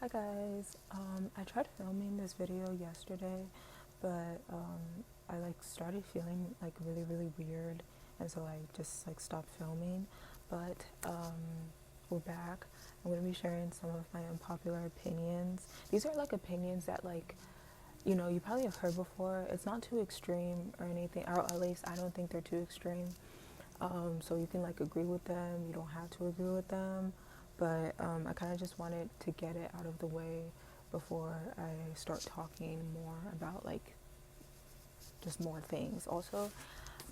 Hi guys. I tried filming this video yesterday, but I started feeling really weird, and so I just stopped filming. But we're back. I'm gonna be sharing some of my unpopular opinions. These are opinions that you probably have heard before. It's not too extreme or anything, or at least I don't think they're too extreme. So you can agree with them. You don't have to agree with them, but I kind of just wanted to get it out of the way before I start talking more about just more things. Also,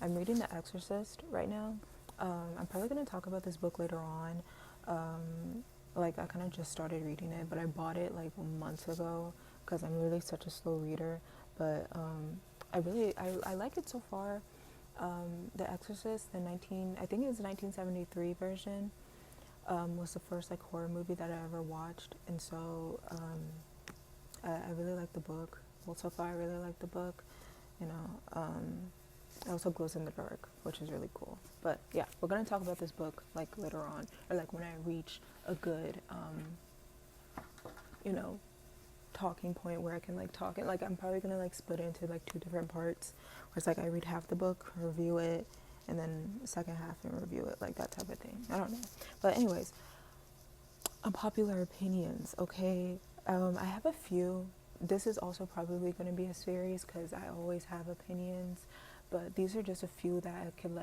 I'm reading The Exorcist right now. I'm probably gonna talk about this book later on. I kind of just started reading it, but I bought it months ago because I'm really such a slow reader. But I like it so far. The Exorcist, I think it was the 1973 version, was the first horror movie that I ever watched, and so I really like the book. Well, so far I really like the book. You know, it also glows in the dark, which is really cool. But yeah, we're gonna talk about this book later on, or when I reach a good, you know, talking point where I can talk it. I'm probably gonna split it into two different parts, where it's I read half the book, review it, and then the second half and review it, that type of thing. I don't know. But anyways, unpopular opinions. Okay, I have a few. This is also probably going to be a series because I always have opinions, but these are just a few that I could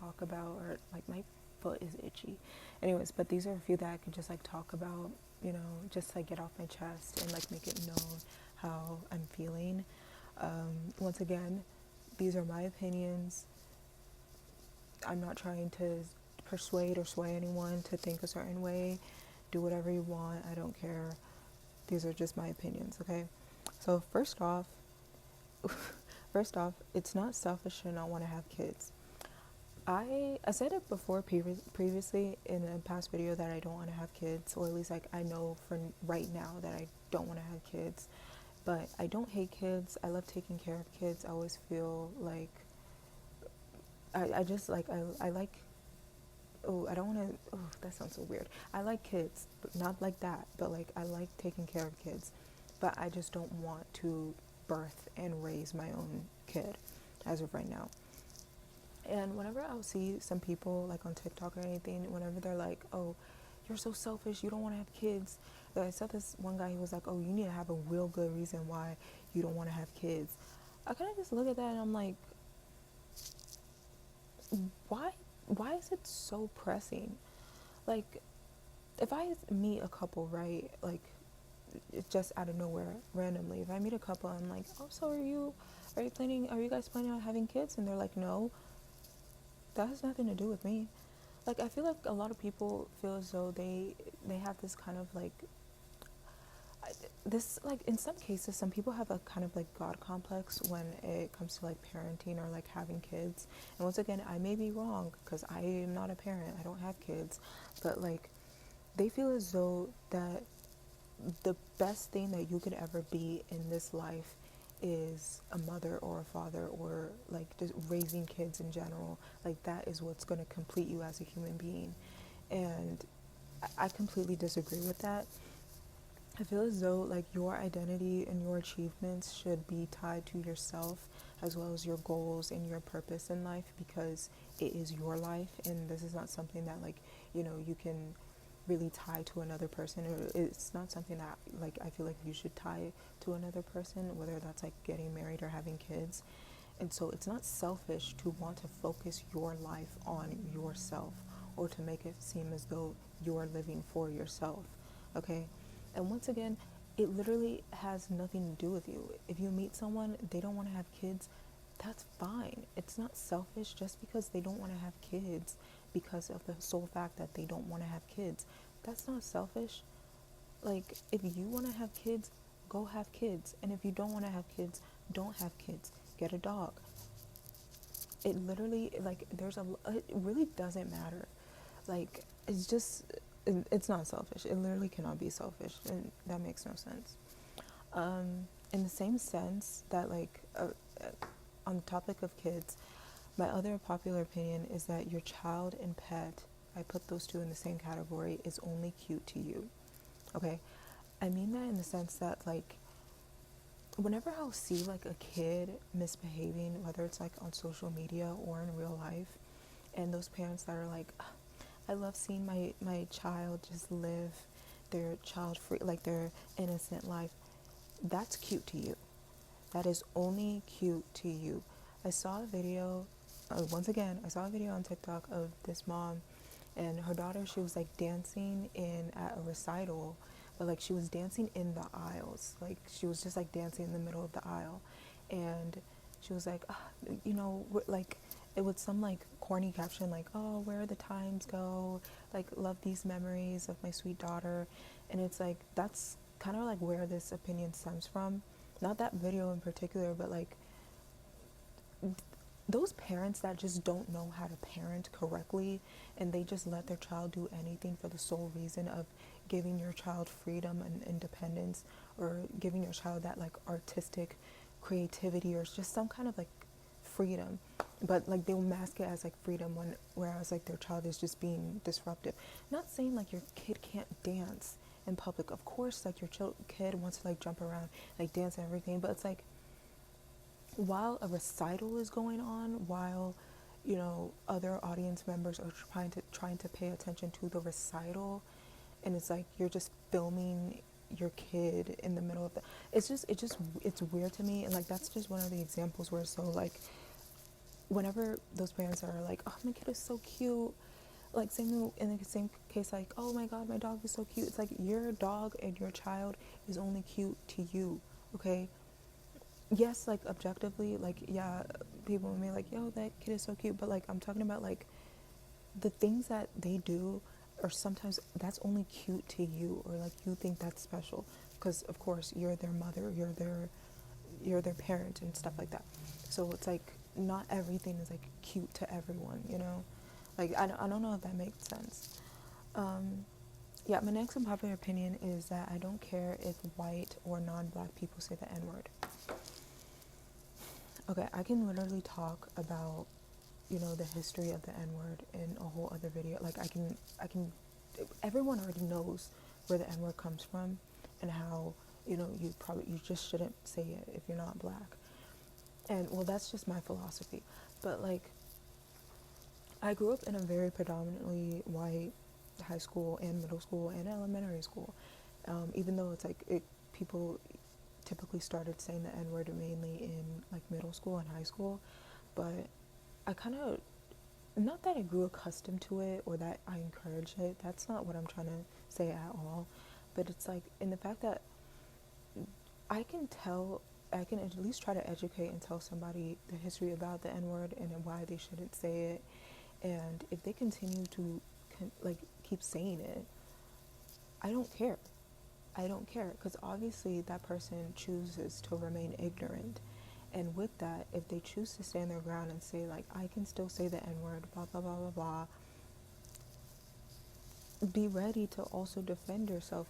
talk about, or my foot is itchy. Anyways, but these are a few that I could just talk about, just get off my chest and make it known how I'm feeling. Once again, these are my opinions. I'm not trying to persuade or sway anyone to think a certain way. Do whatever you want. I don't care. These are just my opinions, okay? So first off, it's not selfish to not want to have kids. I said it before previously in a past video that I don't want to have kids, or at least I know for right now that I don't want to have kids. But I don't hate kids. I love taking care of kids. I always feel I just I like, oh, I don't want to, oh, that sounds so weird. I like kids, but not like that, but I like taking care of kids, but I just don't want to birth and raise my own kid as of right now. And whenever I'll see some people on TikTok or anything, whenever they're oh, you're so selfish, you don't want to have kids. I saw this one guy, he was oh, you need to have a real good reason why you don't want to have kids. I kind of just look at that and I'm why is it so pressing? If I meet a couple, right, it's just out of nowhere, randomly, if I meet a couple, I'm oh, so are you guys planning on having kids? And they're no. That has nothing to do with me. I feel a lot of people feel as though they have this kind of this in some cases, some people have a kind of God complex when it comes to parenting or having kids. And once again, I may be wrong because I am not a parent, I don't have kids, but they feel as though that the best thing that you could ever be in this life is a mother or a father, or just raising kids in general. That is what's going to complete you as a human being. And I completely disagree with that. I feel as though your identity and your achievements should be tied to yourself, as well as your goals and your purpose in life, because it is your life, and this is not something that you can really tie to another person, or it's not something that I feel you should tie to another person, whether that's getting married or having kids. And so it's not selfish to want to focus your life on yourself, or to make it seem as though you're living for yourself, okay? And once again, it literally has nothing to do with you. If you meet someone, they don't want to have kids, that's fine. It's not selfish just because they don't want to have kids, because of the sole fact that they don't want to have kids. That's not selfish. If you want to have kids, go have kids. And if you don't want to have kids, don't have kids. Get a dog. It literally, it really doesn't matter. It's just, it's not selfish. It literally cannot be selfish, and that makes no sense. In the same sense that, on the topic of kids, my other popular opinion is that your child and pet, I put those two in the same category, is only cute to you. Okay? I mean that in the sense that, like, whenever I'll see like a kid misbehaving, whether it's like on social media or in real life, and those parents that are like, "Ugh, I love seeing my child just live their child free, like their innocent life," that's cute to you. That is only cute to you. I saw a video, once again, I saw a video on TikTok of this mom and her daughter. She was like dancing in at a recital, but like she was dancing in the aisles. Like she was just like dancing in the middle of the aisle. And she was like, "Ah, like it was some like corny caption like, oh, where the times go, like love these memories of my sweet daughter." And it's like, that's kind of like where this opinion stems from. Not that video in particular, but like those parents that just don't know how to parent correctly, and they just let their child do anything for the sole reason of giving your child freedom and independence, or giving your child that like artistic creativity, or just some kind of like freedom, but like they'll mask it as like freedom when, whereas like their child is just being disruptive. Not saying like your kid can't dance in public. Of course, like your kid wants to like jump around, like dance and everything, but it's like, while a recital is going on, while other audience members are trying to pay attention to the recital, and it's like you're just filming your kid in the middle of the, it's weird to me. And like that's just one of the examples where, so like whenever those parents are like, oh, my kid is so cute, like same in the same case, like, oh my god, my dog is so cute, it's like your dog and your child is only cute to you, okay? Yes, like objectively, like, yeah, people may like, yo, that kid is so cute, but like I'm talking about like the things that they do, or sometimes that's only cute to you, or like you think that's special because of course you're their mother, you're their parent and stuff like that. So it's like not everything is like cute to everyone. Like I don't know if that makes sense. Yeah, my next unpopular opinion is that I don't care if white or non-black people say the N-word. Okay, I can literally talk about, the history of the N-word in a whole other video. Like everyone already knows where the N-word comes from, and how, you just shouldn't say it if you're not black. And well, that's just my philosophy. But like, I grew up in a very predominantly white high school and middle school and elementary school. Even though it's like people typically started saying the N-word mainly in like middle school and high school, but I kind of, not that I grew accustomed to it or that I encourage it. That's not what I'm trying to say at all. But it's like in the fact that I can at least try to educate and tell somebody the history about the N-word and why they shouldn't say it. And if they continue to like keep saying it, I don't care. I don't care, because obviously that person chooses to remain ignorant. And with that, if they choose to stand their ground and say like, I can still say the N-word, blah blah blah blah blah, be ready to also defend yourself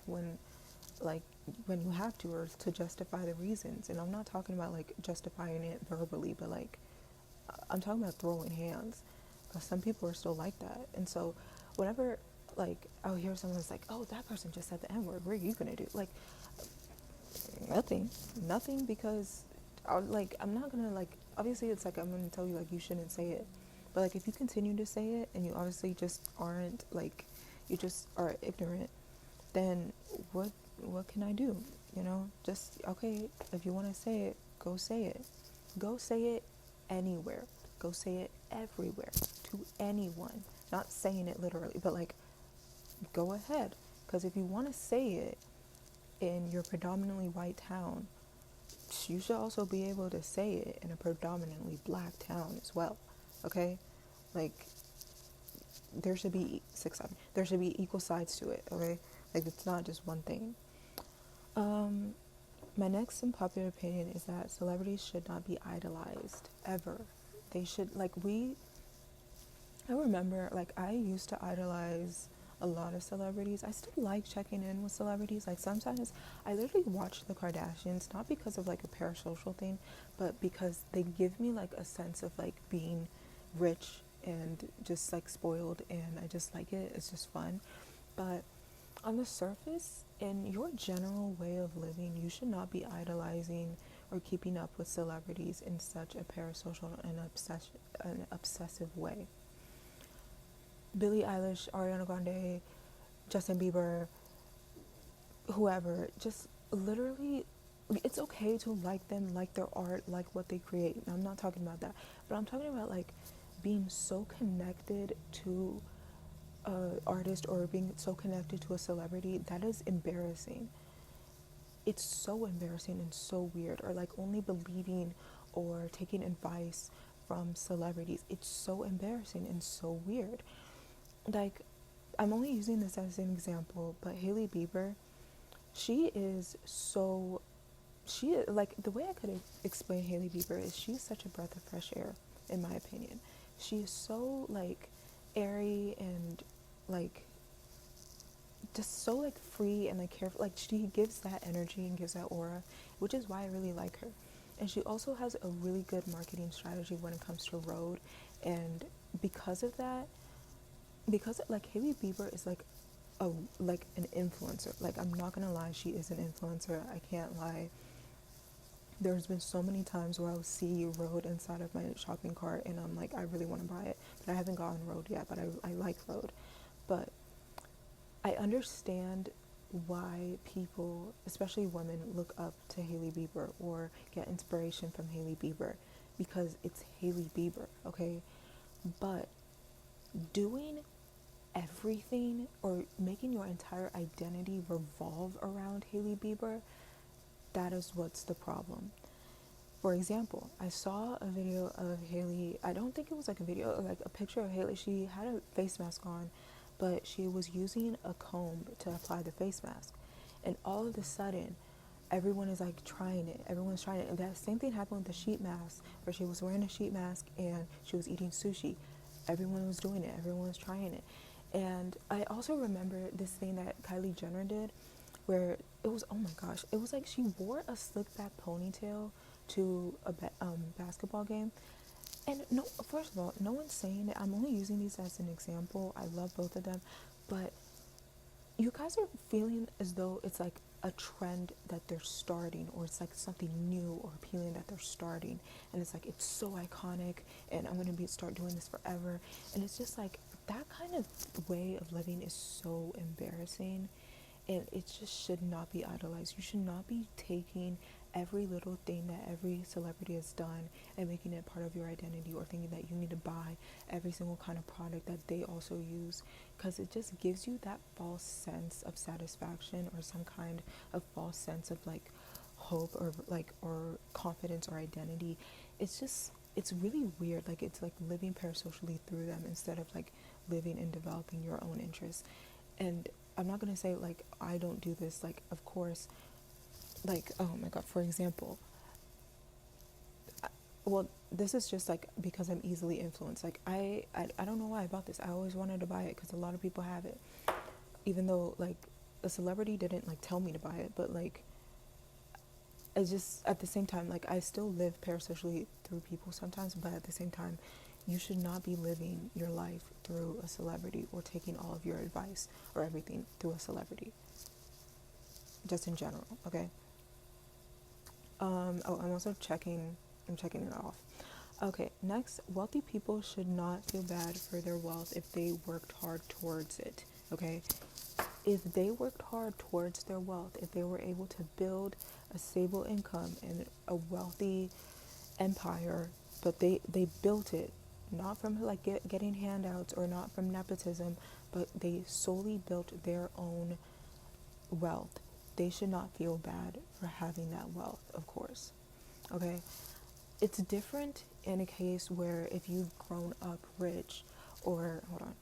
like when you have to, or to justify the reasons. And I'm not talking about like justifying it verbally, but like I'm talking about throwing hands, because some people are still like that. And so whenever like I'll hear someone that's like, oh, that person just said the N-word, what are you gonna do? Like nothing, because I'm not gonna, like, obviously it's like I'm gonna tell you like you shouldn't say it, but like if you continue to say it and you obviously just aren't, like, you just are ignorant, then what can I do? Just, okay, if you want to say it, go say it. Go say it anywhere. Go say it everywhere, to anyone. Not saying it literally, but like, go ahead, because if you want to say it in your predominantly white town, you should also be able to say it in a predominantly black town as well. Okay? Like, there should be there should be equal sides to it. Okay? Like, it's not just one thing. My next unpopular opinion is that celebrities should not be idolized ever. They should, like, I remember, like, I used to idolize a lot of celebrities. I still like checking in with celebrities. Like, sometimes I literally watch the Kardashians, not because of like a parasocial thing, but because they give me like a sense of like being rich and just like spoiled, and I just like it. It's just fun. But On the surface, in your general way of living, you should not be idolizing or keeping up with celebrities in such a parasocial and obsessive way. Billie Eilish, Ariana Grande, Justin Bieber, whoever, just literally, it's okay to like them, like their art, like what they create. I'm not talking about that, but I'm talking about like being so connected to a artist or being so connected to a celebrity. That is embarrassing. It's so embarrassing and so weird. Or like only believing or taking advice from celebrities. It's so embarrassing and so weird. Like, I'm only using this as an example, but Hailey Bieber, she is so, she, like, the way I could explain Hailey Bieber is she's such a breath of fresh air, in my opinion. She is so, like, airy and, like, just so, like, free and, like, careful. Like, she gives that energy and gives that aura, which is why I really like her. And she also has a really good marketing strategy when it comes to road. And because of that, because like Hailey Bieber is a like an influencer. Like, I'm not gonna lie, she is an influencer. I can't lie. There's been so many times where I'll see Rode inside of my shopping cart and I'm like, I really want to buy it, but I haven't gotten Rode yet. But I like Rode. But I understand why people, especially women, look up to Hailey Bieber or get inspiration from Hailey Bieber, because it's Hailey Bieber, okay? But doing everything or making your entire identity revolve around Hailey Bieber, that is what's the problem. For example, I saw a video of Hailey. I don't think it was like a video, like a picture of Hailey. She had a face mask on, but she was using a comb to apply the face mask. And all of a sudden, everyone is like trying it. Everyone's trying it. And that same thing happened with the sheet mask, where she was wearing a sheet mask and she was eating sushi. Everyone was doing it. Everyone was trying it. And I also remember this thing that Kylie Jenner did, where it was, oh my gosh, it was like she wore a slick back ponytail to a basketball game. And no, first of all, no one's saying it. I'm only using these as an example. I love both of them, but you guys are feeling as though it's like a trend that they're starting, or it's like something new or appealing that they're starting, and it's like it's so iconic and I'm gonna start doing this forever. And it's just like that kind of way of living is so embarrassing, and it just should not be idolized. You should not be taking every little thing that every celebrity has done and making it part of your identity, or thinking that you need to buy every single kind of product that they also use, because it just gives you that false sense of satisfaction or some kind of false sense of like hope or like or confidence or identity. It's just, it's really weird. Like, it's like living parasocially through them instead of like living and developing your own interests. And I'm not gonna say like I don't do this. Like, of course, like, oh my god, for example, well, this is just like because I'm easily influenced. Like, I don't know why I bought this. I always wanted to buy it because a lot of people have it, even though like a celebrity didn't like tell me to buy it. But like, it's just at the same time, like, I still live parasocially through people sometimes, but at the same time, you should not be living your life through a celebrity or taking all of your advice or everything through a celebrity, just in general. Okay. Oh, I'm checking it off. Okay, next, wealthy people should not feel bad for their wealth if they worked hard towards it. Okay, if they worked hard towards their wealth, if they were able to build a stable income and a wealthy empire, but they built it not from like getting handouts or not from nepotism, but they solely built their own wealth, they should not feel bad for having that wealth, of course. Okay, it's different in a case where if you've grown up rich, or hold on,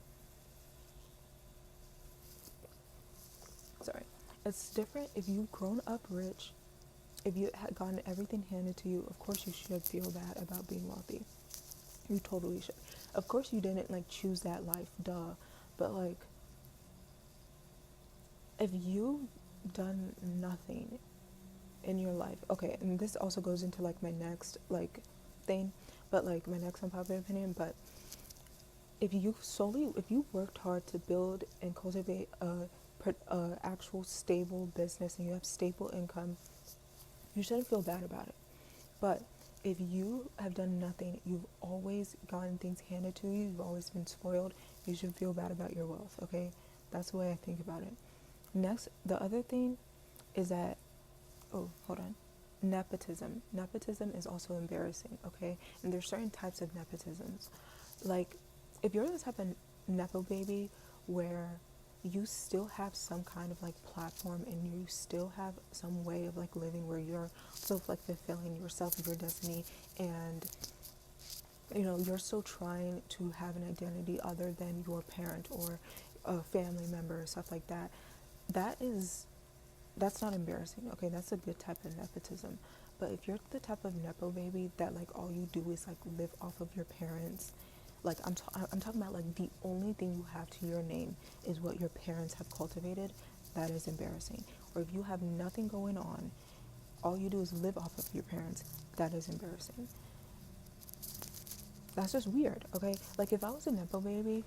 sorry, it's different if you've grown up rich. If you had gotten everything handed to you, of course you should feel bad about being wealthy. You totally should. Of course you didn't like choose that life, duh. But like, if you've done nothing in your life, okay, and this also goes into like my next like thing, but like my next unpopular opinion, but if you worked hard to build and cultivate a actual stable business and you have stable income, you shouldn't feel bad about it. But if you have done nothing, you've always gotten things handed to you, you've always been spoiled, you should feel bad about your wealth, okay? That's the way I think about it. Next, the other thing is that, oh, hold on. Nepotism. Nepotism is also embarrassing, okay? And there's certain types of nepotisms. Like, if you're the type of nepo baby where you still have some kind of like platform and you still have some way of like living where you're still like fulfilling yourself, your destiny, and you know, you're still trying to have an identity other than your parent or a family member or stuff like that, that's not embarrassing, okay? That's a good type of nepotism. But if you're the type of nepo baby that like all you do is like live off of your parents, like I'm talking about like the only thing you have to your name is what your parents have cultivated, that is embarrassing. Or if you have nothing going on, all you do is live off of your parents, that is embarrassing. That's just weird, okay? Like if I was a nepo baby,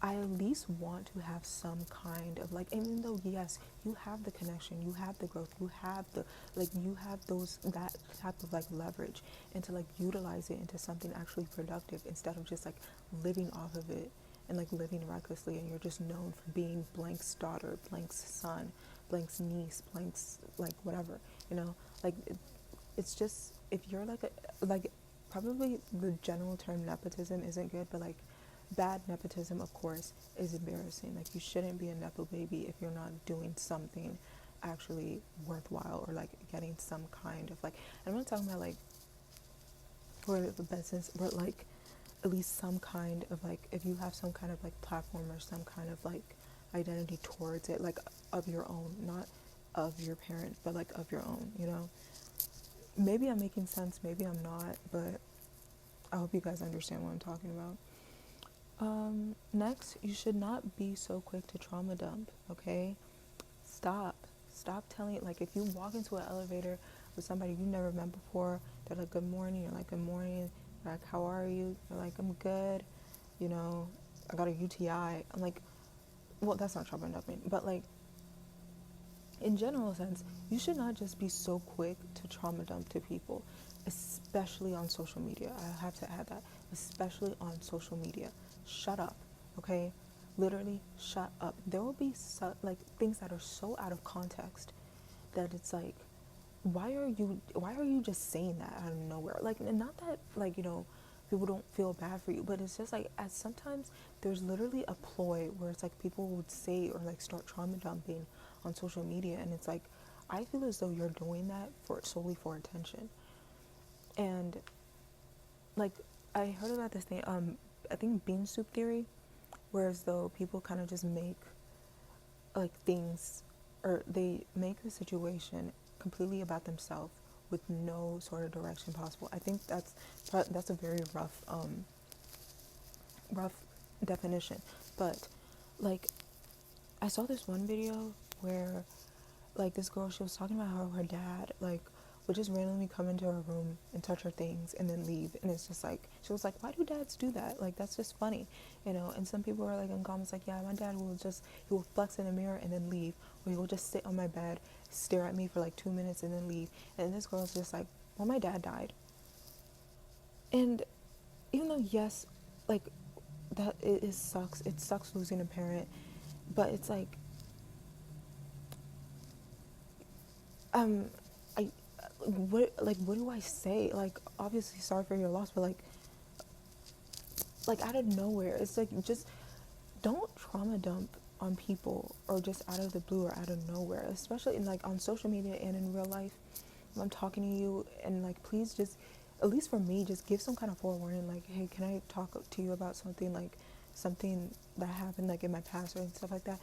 I at least want to have some kind of like, even though yes, you have the connection, you have the growth, you have the like, you have those, that type of like leverage, and to like utilize it into something actually productive instead of just like living off of it and like living recklessly, and you're just known for being blank's daughter, blank's son, blank's niece, blank's like whatever, you know, like it's just, if you're like a like, probably the general term nepotism isn't good, but like bad nepotism, of course, is embarrassing. Like you shouldn't be a nepo baby if you're not doing something actually worthwhile or like getting some kind of like, I'm not talking about like for the business, but like at least some kind of like, if you have some kind of like platform or some kind of like identity towards it, like of your own, not of your parent, but like of your own, you know. Maybe I'm making sense, maybe I'm not, but I hope you guys understand what I'm talking about. Next, you should not be so quick to trauma dump, okay? Stop telling, like if you walk into an elevator with somebody you never met before, they're like, good morning, you're like, good morning, they're like, how are you? You're like, I'm good, you know, I got a UTI. I'm like, well, that's not trauma dumping, but like, in general sense, you should not just be so quick to trauma dump to people, especially on social media. I have to add that, especially on social media. Shut up, okay? Literally, shut up. There will be like things that are so out of context that it's like, why are you just saying that out of nowhere? Like, and not that like, you know, people don't feel bad for you, but it's just like, as sometimes there's literally a ploy where it's like people would say or like start trauma dumping on social media, and it's like, I feel as though you're doing that for solely for attention. And like, I heard about this thing, I think bean soup theory, whereas though people kind of just make like things, or they make the situation completely about themselves with no sort of direction possible. I think that's a very rough definition. But like, I saw this one video where like this girl, she was talking about how her dad like would just randomly come into her room and touch her things and then leave, and it's just like, she was like, why do dads do that? Like, that's just funny, you know. And some people are like in comments like, yeah, my dad will just, he will flex in the mirror and then leave, or he will just sit on my bed, stare at me for like 2 minutes and then leave. And this girl's just like, well, my dad died. And even though yes, like that, it sucks losing a parent, but it's like, um I what do I say? Like, obviously sorry for your loss, but like out of nowhere, it's like, just don't trauma dump on people, or just out of the blue or out of nowhere, especially in like on social media and in real life. When I'm talking to you, and like, please just, at least for me, just give some kind of forewarning, like, hey, can I talk to you about something, like something that happened like in my past or stuff like that.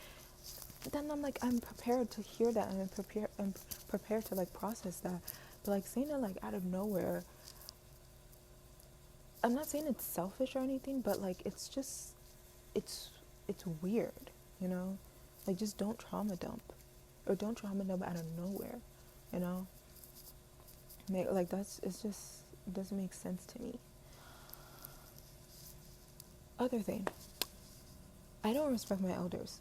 Then I'm like, I'm prepared to hear that, and I'm prepared to like process that. But like saying it like out of nowhere, I'm not saying it's selfish or anything, but like, it's just, it's it's weird, you know. Like, just don't trauma dump, or don't trauma dump out of nowhere, you know. Like, that's, it's just, it doesn't make sense to me. Other thing, I don't respect my elders.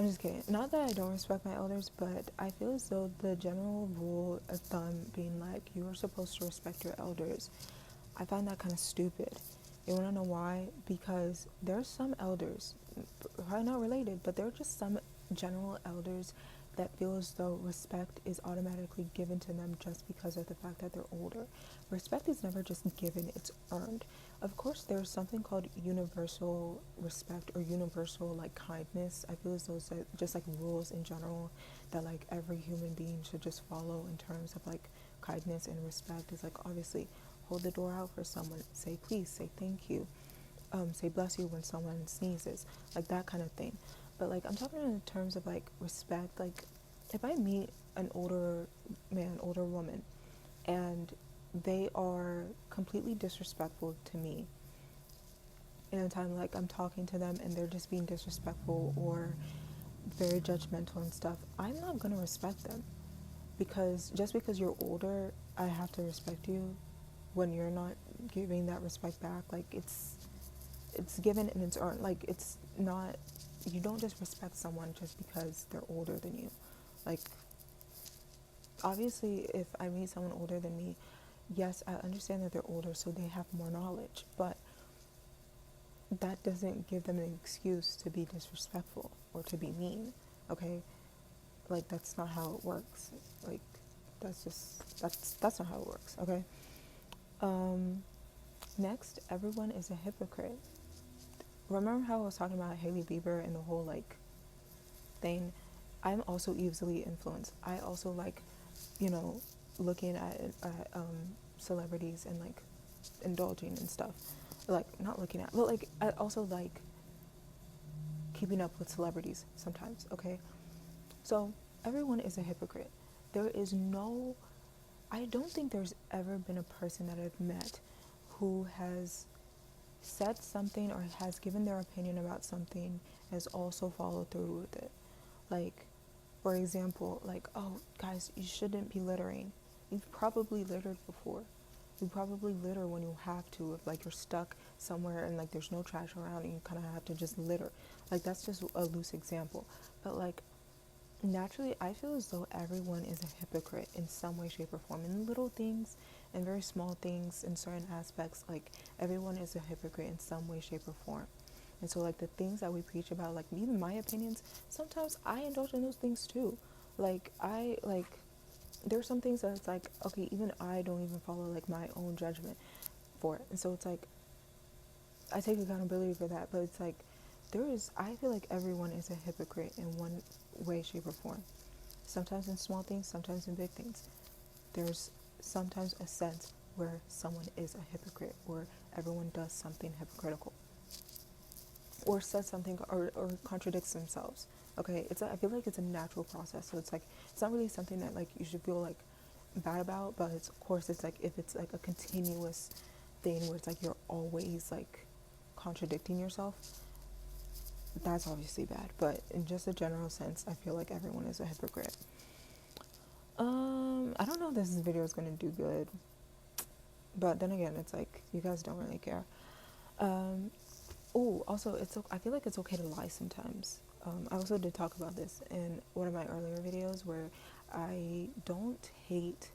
I'm just kidding. Not that I don't respect my elders, but I feel as though the general rule of thumb being like you are supposed to respect your elders, I find that kind of stupid. You want to know why? Because there's some elders, probably not related, but there are just some general elders that feel as though respect is automatically given to them just because of the fact that they're older. Respect is never just given, it's earned. Of course, there's something called universal respect or universal like kindness. I feel as though it's just like rules in general that like every human being should just follow in terms of like kindness and respect. Is like obviously hold the door out for someone, say please, say thank you, say bless you when someone sneezes, like that kind of thing. But like I'm talking in terms of like respect. Like if I meet an older man, older woman, and they are completely disrespectful to me in a time like I'm talking to them and they're just being disrespectful or very judgmental and stuff, I'm not gonna respect them. Because just because you're older, I have to respect you when you're not giving that respect back. Like it's given and it's earned. Like it's not, you don't just respect someone just because they're older than you. Like obviously if I meet someone older than me, yes, I understand that they're older so they have more knowledge, but that doesn't give them an excuse to be disrespectful or to be mean, okay? Like that's not how it works. Like that's not how it works, okay? Next, everyone is a hypocrite. Remember how I was talking about Hailey Bieber and the whole like thing? I'm also easily influenced. I also like, you know, looking at celebrities and like indulging and stuff. Like not looking at, but like I also like keeping up with celebrities sometimes, okay? So everyone is a hypocrite. There is no, I don't think there's ever been a person that I've met who has said something or has given their opinion about something has also followed through with it. Like, for example, like, oh, guys, you shouldn't be littering. You've probably littered before. You probably litter when you have to, if like you're stuck somewhere and like there's no trash around and you kind of have to just litter. Like that's just a loose example. But like naturally, I feel as though everyone is a hypocrite in some way, shape, or form. In little things and very small things in certain aspects, like everyone is a hypocrite in some way, shape, or form. And so like the things that we preach about, like even my opinions, sometimes I indulge in those things too. Like there's some things that it's like, okay, even I don't even follow like my own judgment for it. And so it's like I take accountability for that, but it's like I feel like everyone is a hypocrite in one way, shape, or form. Sometimes in small things, sometimes in big things. There's sometimes a sense where someone is a hypocrite or everyone does something hypocritical or says something or contradicts themselves. Okay, I feel like it's a natural process. So it's like it's not really something that like you should feel like bad about, but of course it's like if it's like a continuous thing where it's like you're always like contradicting yourself, that's obviously bad. But in just a general sense, I feel like everyone is a hypocrite. I don't know if this video is gonna do good, but then again, it's like you guys don't really care. Also, I feel like it's okay to lie sometimes. I also did talk about this in one of my earlier videos where I don't hate,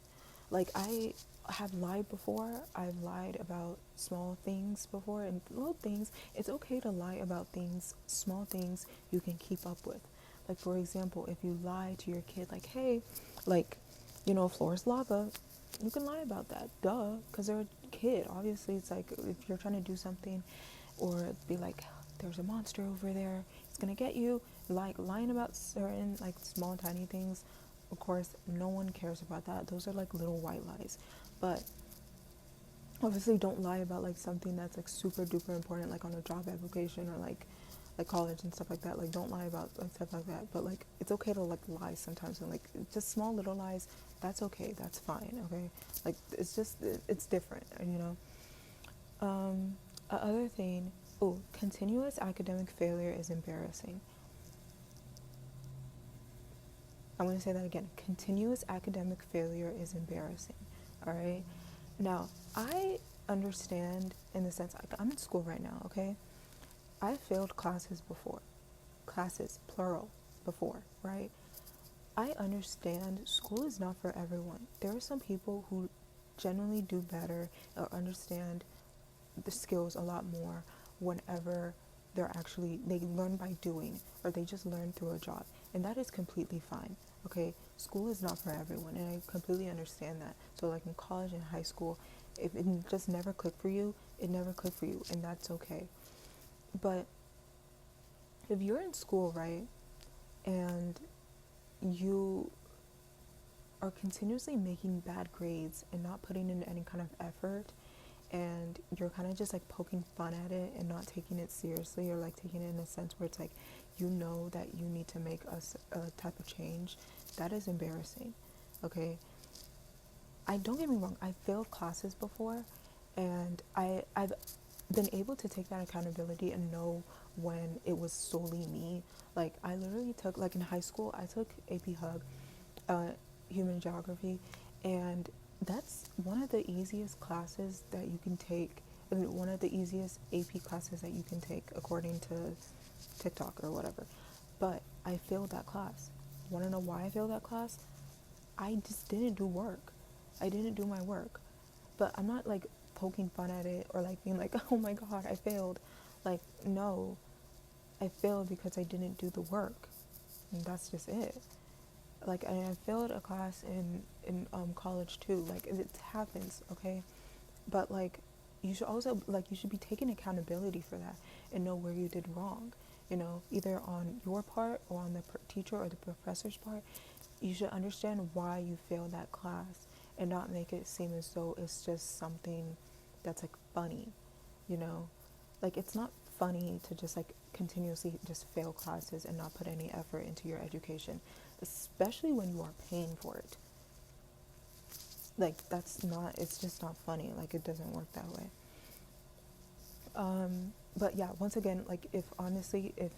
like I have lied before. I've lied about small things before and little things. It's okay to lie about things, small things you can keep up with. Like for example, if you lie to your kid, like, hey, like, floor's lava, you can lie about that, duh, because they're a kid. Obviously, it's like if you're trying to do something or be like, there's a monster over there, it's gonna get you, like lying about certain like small tiny things, of course no one cares about that. Those are like little white lies. But obviously don't lie about like something that's like super duper important, like on a job application or like college and stuff like that. Like don't lie about like stuff like that. But like it's okay to like lie sometimes, and like just small little lies, that's okay, that's fine, okay? Like it's just it's different, other thing, continuous academic failure is embarrassing. I'm going to say that again. Continuous academic failure is embarrassing. All right? Now, I understand in the sense, like, I'm in school right now, okay? I failed classes before. Classes, plural. before, right? I understand school is not for everyone. There are some people who generally do better or understand the skills a lot more whenever they learn by doing, or they just learn through a job, and that is completely fine. Okay, school is not for everyone, and I completely understand that. So like in college and high school, if it just never clicked for you, it never clicked for you, and that's okay. But if you're in school, right, and you are continuously making bad grades and not putting in any kind of effort, and you're kind of just like poking fun at it and not taking it seriously, or like taking it in a sense where it's like, you know, that you need to make a type of change, that is embarrassing. Okay, I don't get me wrong, I failed classes before, and I've been able to take that accountability and know when it was solely me. Like I literally took, like in high school, I took AP Hub, human geography, and that's one of the easiest classes that you can take. I mean, one of the easiest AP classes that you can take according to TikTok or whatever. But I failed that class. Want to know why I failed that class? I just didn't do work. I didn't do my work. But I'm not like poking fun at it or like being like, oh my god, I failed. Like, no, I failed because I didn't do the work. And that's just it. Like, and I failed a class in college too. Like, it happens, okay? But like, you should also, like, you should be taking accountability for that and know where you did wrong. You know, either on your part or on the teacher or the professor's part. You should understand why you failed that class and not make it seem as though it's just something that's like funny, you know? Like, it's not funny to just like continuously just fail classes and not put any effort into your education, especially when you are paying for it. Like, it's just not funny. Like, it doesn't work that way. But yeah, once again, like, if honestly, if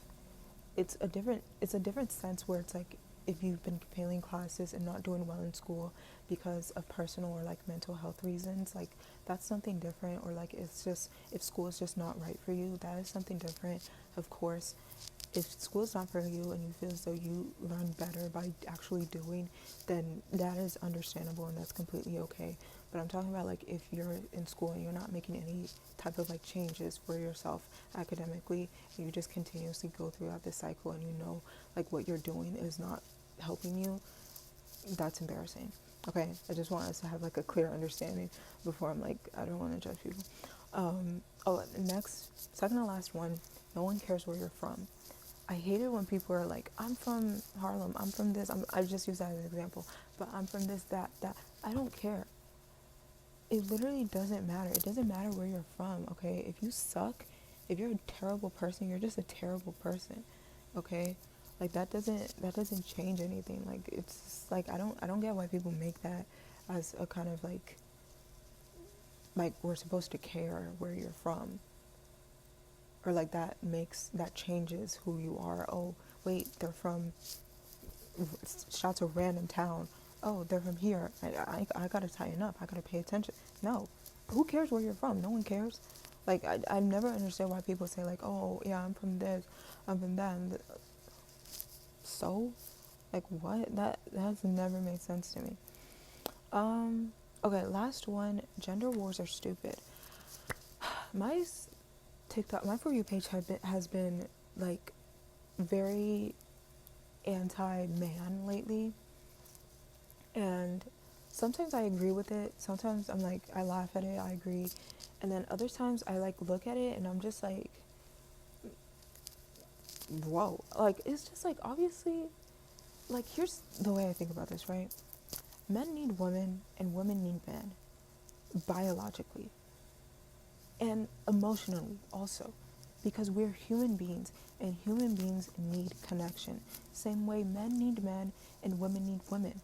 it's a different sense where it's like, if you've been failing classes and not doing well in school because of personal or like mental health reasons, like that's something different. Or like, it's just, if school is just not right for you, that is something different. Of course, if school is not for you and you feel as though you learn better by actually doing, then that is understandable and that's completely okay. But I'm talking about like, if you're in school and you're not making any type of like changes for yourself academically, and you just continuously go throughout this cycle, and you know like what you're doing is not helping you, that's embarrassing. Okay, I just want us to have like a clear understanding before I'm like, I don't want to judge people. Next, second to last one, no one cares where you're from. I hate it when people are like, I'm from Harlem, I'm from this, I just use that as an example, but I'm from this, that. I don't care. It literally doesn't matter. It doesn't matter where you're from, okay? If you suck, if you're a terrible person, you're just a terrible person, okay? Like, that doesn't change anything. Like, it's just, like, I don't get why people make that as a kind of like we're supposed to care where you're from, or like that changes who you are. Oh, wait, they're from, shots of random town. Oh, they're from here. I gotta tighten up. I gotta pay attention. No, who cares where you're from? No one cares. Like, I never understand why people say like, oh yeah, I'm from this, I'm from that. So, like, what? That has never made sense to me. Okay, last one. Gender wars are stupid. My TikTok, my For You page has been like very anti-man lately, and sometimes I agree with it. Sometimes I'm like, I laugh at it, I agree, and then other times I like look at it and I'm just like, whoa. Like, it's just like, obviously, like, here's the way I think about this, right? Men need women and women need men, biologically and emotionally also, because we're human beings and human beings need connection. Same way men need men and women need women.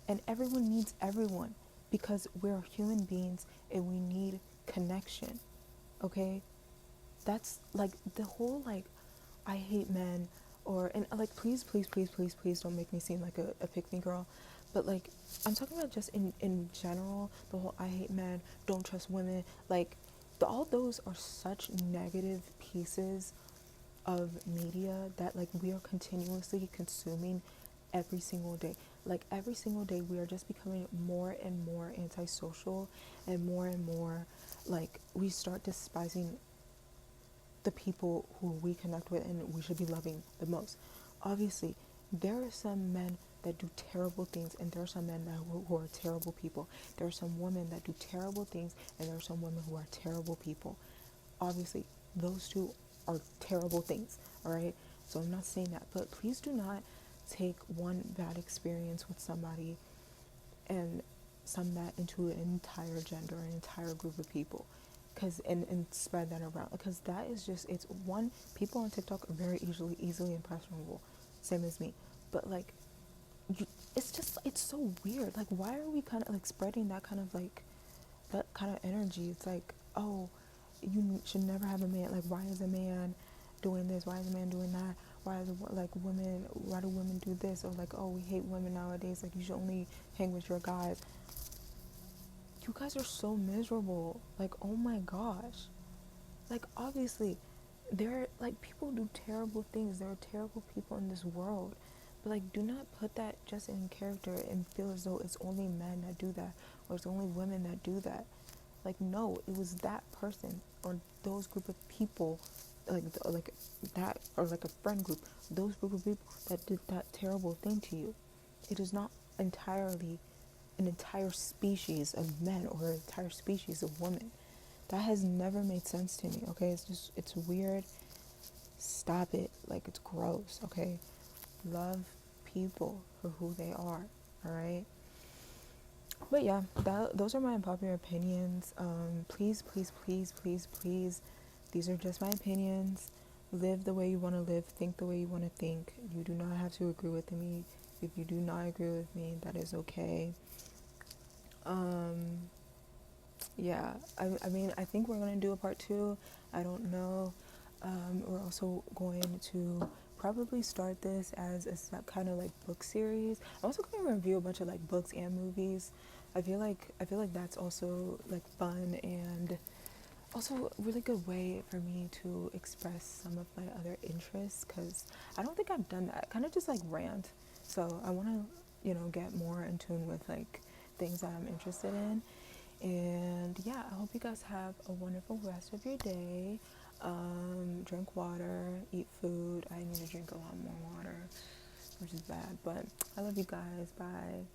And everyone needs everyone, because we're human beings and we need connection. Okay? That's like the whole like, I hate men, or, and like, please don't make me seem like a pick me girl. But like, I'm talking about just in general, the whole I hate men, don't trust women, like all those are such negative pieces of media that like we are continuously consuming every single day. Like every single day we are just becoming more and more antisocial, and more like we start despising the people who we connect with and we should be loving the most. Obviously, there are some men that do terrible things, and there are some men who are terrible people. There are some women that do terrible things, and there are some women who are terrible people. Obviously, those two are terrible things, all right? So I'm not saying that, but please do not take one bad experience with somebody and sum that into an entire gender, an entire group of people, because and spread that around, because that is just, it's one, people on TikTok are very easily impressionable, same as me, but like it's just, it's so weird. Like, why are we kind of like spreading that kind of like, that kind of energy? It's like, oh, you should never have a man. Like, why is a man doing this? Why is a man doing that? Why is like women? Why do women do this? Or like, oh, we hate women nowadays. Like, you should only hang with your guys. You guys are so miserable. Like, oh my gosh. Like, obviously, there are, like, people do terrible things. There are terrible people in this world. But, like, do not put that just in character and feel as though it's only men that do that or it's only women that do that. Like, no, it was that person or those group of people, like that, or like a friend group, those group of people that did that terrible thing to you. It is not entirely an entire species of men or an entire species of women. That has never made sense to me, okay? It's just, it's weird. Stop it. Like, it's gross, okay? Love people for who they are, alright? But yeah, those are my unpopular opinions. Please, please, please, please, please, these are just my opinions. Live the way you want to live. Think the way you want to think. You do not have to agree with me. If you do not agree with me, that is okay. Yeah, I mean, I think we're going to do a part 2. I don't know. We're also going to probably start this as a kind of like book series. I'm also going to review a bunch of like books and movies. I feel like that's also like fun, and also a really good way for me to express some of my other interests, because I don't think I've done that. Kind of just like rant. So I want to, get more in tune with like things that I'm interested in. And yeah, I hope you guys have a wonderful rest of your day. Drink water, eat food. I need to drink a lot more water, which is bad, but I love you guys. Bye.